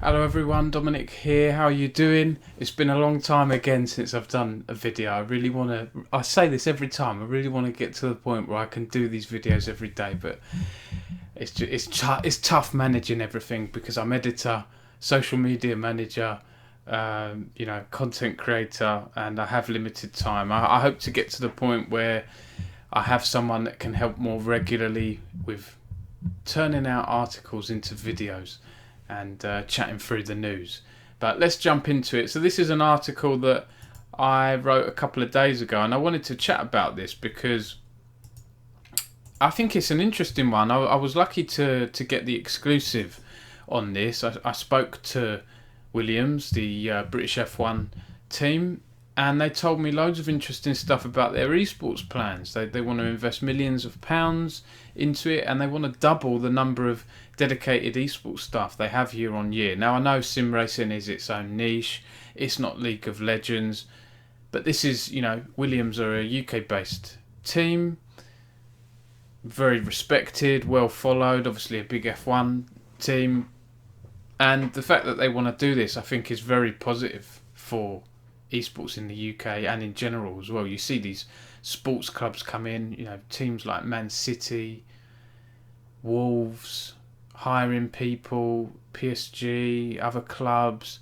Hello everyone, Dominic here. How are you doing? It's been a long time again since I've done a video. I say this every time, I really want to get to the point where I can do these videos every day, but it's tough managing everything because I'm editor, social media manager, content creator, and I have limited time. I hope to get to the point where I have someone that can help more regularly with turning out articles into videos and chatting through the news. But let's jump into it. So this is an article that I wrote a couple of days ago, and I wanted to chat about this because I think it's an interesting one. I was lucky to get the exclusive on this. I spoke to Williams, the British F1 team, and they told me loads of interesting stuff about their esports plans. They want to invest millions of pounds into it, and they want to double the number of dedicated esports staff they have year on year. Now, I know sim racing is its own niche. It's not League of Legends. But this is, Williams are a UK-based team. Very respected, well followed. Obviously a big F1 team. And the fact that they want to do this, I think, is very positive for esports in the UK and in general as well. You see these sports clubs come in, teams like Man City, Wolves, hiring people, PSG, other clubs,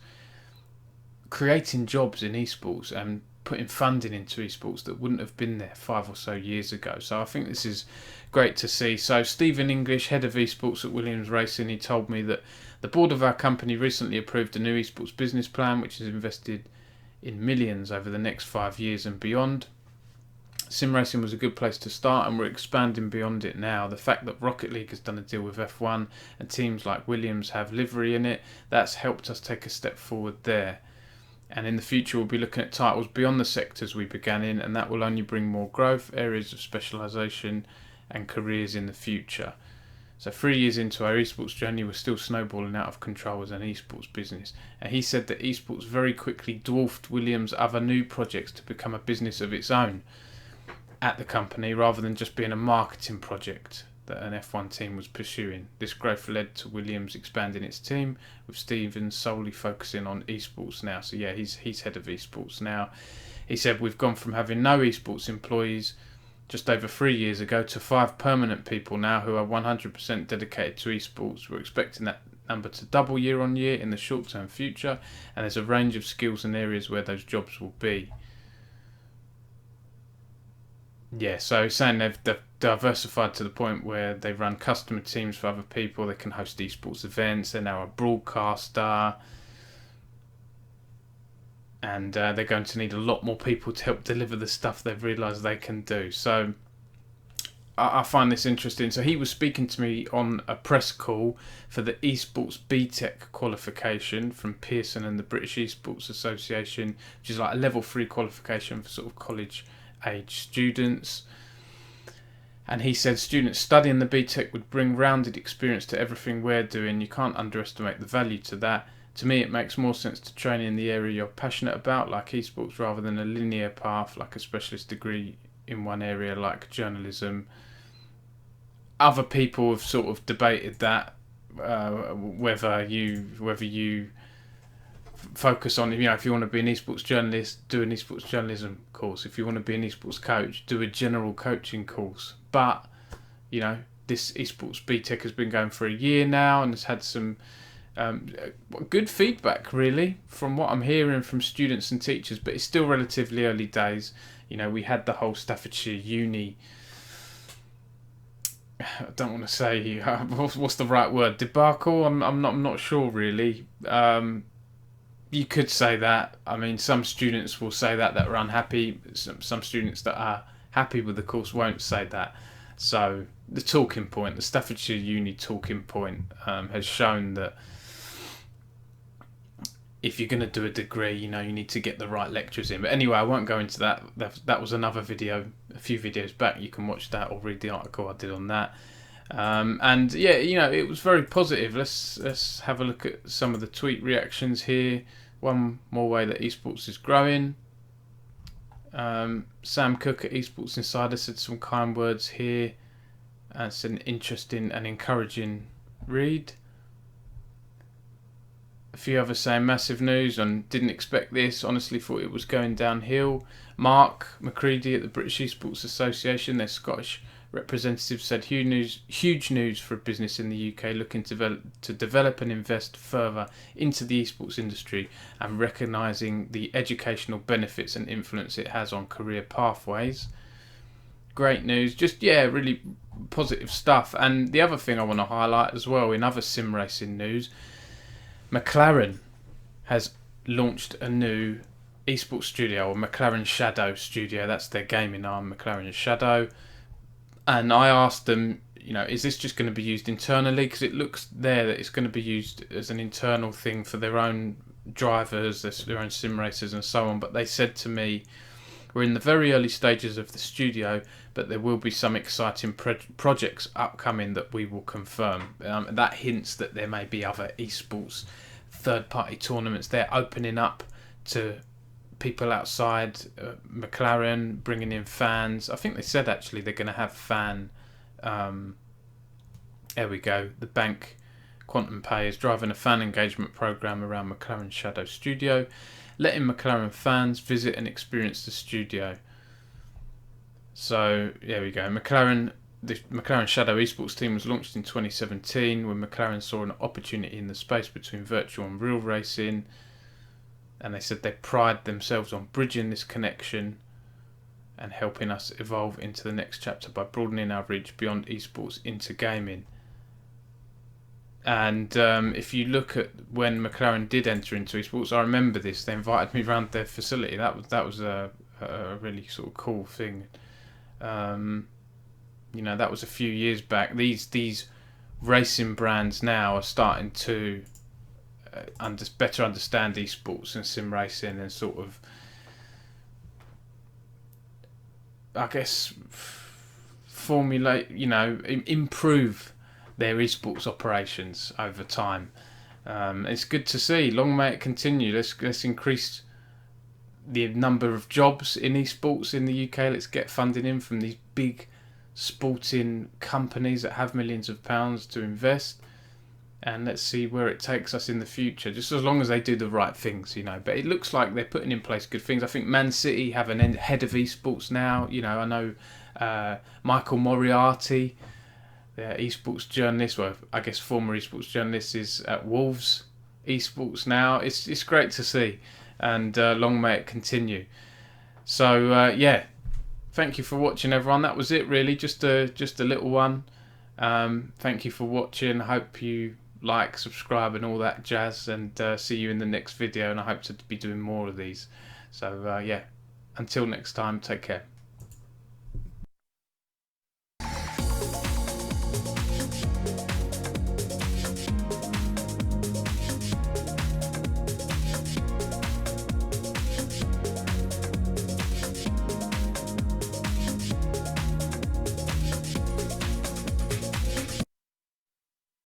creating jobs in esports and putting funding into esports that wouldn't have been there 5 or so years ago. So I think this is great to see. So Stephen English, head of esports at Williams Racing, he told me that the board of our company recently approved a new esports business plan which is invested in millions over the next 5 years and beyond. Sim racing was a good place to start, and we're expanding beyond it now. The fact that Rocket League has done a deal with F1 and teams like Williams have livery in it, that's helped us take a step forward there. And in the future we'll be looking at titles beyond the sectors we began in, and that will only bring more growth, areas of specialisation and careers in the future. So 3 years into our esports journey, we're still snowballing out of control as an esports business. And he said that esports very quickly dwarfed Williams' other new projects to become a business of its own at the company, rather than just being a marketing project that an F1 team was pursuing. This growth led to Williams expanding its team, with Stephen solely focusing on esports now. So yeah, he's head of esports now. He said, we've gone from having no esports employees just over 3 years ago to 5 permanent people now who are 100% dedicated to esports. We're expecting that number to double year on year in the short term future, and there's a range of skills and areas where those jobs will be. Yeah, so saying they've diversified to the point where they run customer teams for other people, they can host esports events, they're now a broadcaster, and they're going to need a lot more people to help deliver the stuff they've realised they can do. So I find this interesting. So he was speaking to me on a press call for the Esports BTEC qualification from Pearson and the British Esports Association, which is like a level 3 qualification for sort of college age students. And he said students studying the BTEC would bring rounded experience to everything we're doing. You can't underestimate the value to that. To me, it makes more sense to train in the area you're passionate about, like esports, rather than a linear path like a specialist degree in one area like journalism. Other people have sort of debated that, whether you focus on, if you want to be an esports journalist, do an esports journalism course. If you want to be an esports coach, do a general coaching course. But this esports BTEC has been going for a year now and has had some good feedback, really, from what I'm hearing from students and teachers. But it's still relatively early days. We had the whole Staffordshire Uni, I don't want to say what's the right word, debacle. I'm not sure really. You could say that. I mean, some students will say that are unhappy. Some students that are happy with the course won't say that. So the talking point, the Staffordshire Uni talking point, has shown that if you're going to do a degree, you need to get the right lecturers in. But anyway, I won't go into that. That was another video, a few videos back. You can watch that or read the article I did on that. And yeah, it was very positive. Let's have a look at some of the tweet reactions here. One more way that esports is growing. Sam Cook at Esports Insider said some kind words here. It's an interesting and encouraging read. A few others saying massive news and didn't expect this. Honestly, thought it was going downhill. Mark McCready at the British Esports Association, their Scottish representative, said huge news for a business in the UK looking to develop and invest further into the esports industry and recognising the educational benefits and influence it has on career pathways. Great news. Just, really positive stuff. And the other thing I want to highlight as well, in other sim racing news, McLaren has launched a new esports studio, or McLaren Shadow Studio. That's their gaming arm, McLaren Shadow. And I asked them, is this just going to be used internally? Because it looks there that it's going to be used as an internal thing for their own drivers, their own sim racers and so on. But they said to me, we're in the very early stages of the studio, but there will be some exciting projects upcoming that we will confirm. That hints that there may be other esports third-party tournaments. They're opening up to people outside McLaren, bringing in fans. I think they said actually they're going to have there we go. The bank Quantum Pay is driving a fan engagement program around McLaren Shadow Studio, letting McLaren fans visit and experience the studio. So there we go. The McLaren Shadow Esports team was launched in 2017 when McLaren saw an opportunity in the space between virtual and real racing. And they said they pride themselves on bridging this connection and helping us evolve into the next chapter by broadening our reach beyond esports into gaming. And if you look at when McLaren did enter into esports, I remember this. They invited me around their facility. That was a really sort of cool thing. That was a few years back. These racing brands now are starting to better understand esports and sim racing and sort of, I guess, formulate, improve their esports operations over time. It's good to see. Long may it continue. Let's increase the number of jobs in esports in the UK. Let's get funding in from these big sporting companies that have millions of pounds to invest. And let's see where it takes us in the future, just as long as they do the right things, But it looks like they're putting in place good things. I think Man City have an head of esports now. I know Michael Moriarty, their esports journalist, well, I guess former esports journalist, is at Wolves Esports now. It's great to see, and long may it continue. So thank you for watching, everyone. That was it, really. Just a little one. Thank you for watching. Hope you like, subscribe and all that jazz, and see you in the next video, and I hope to be doing more of these. So until next time, take care.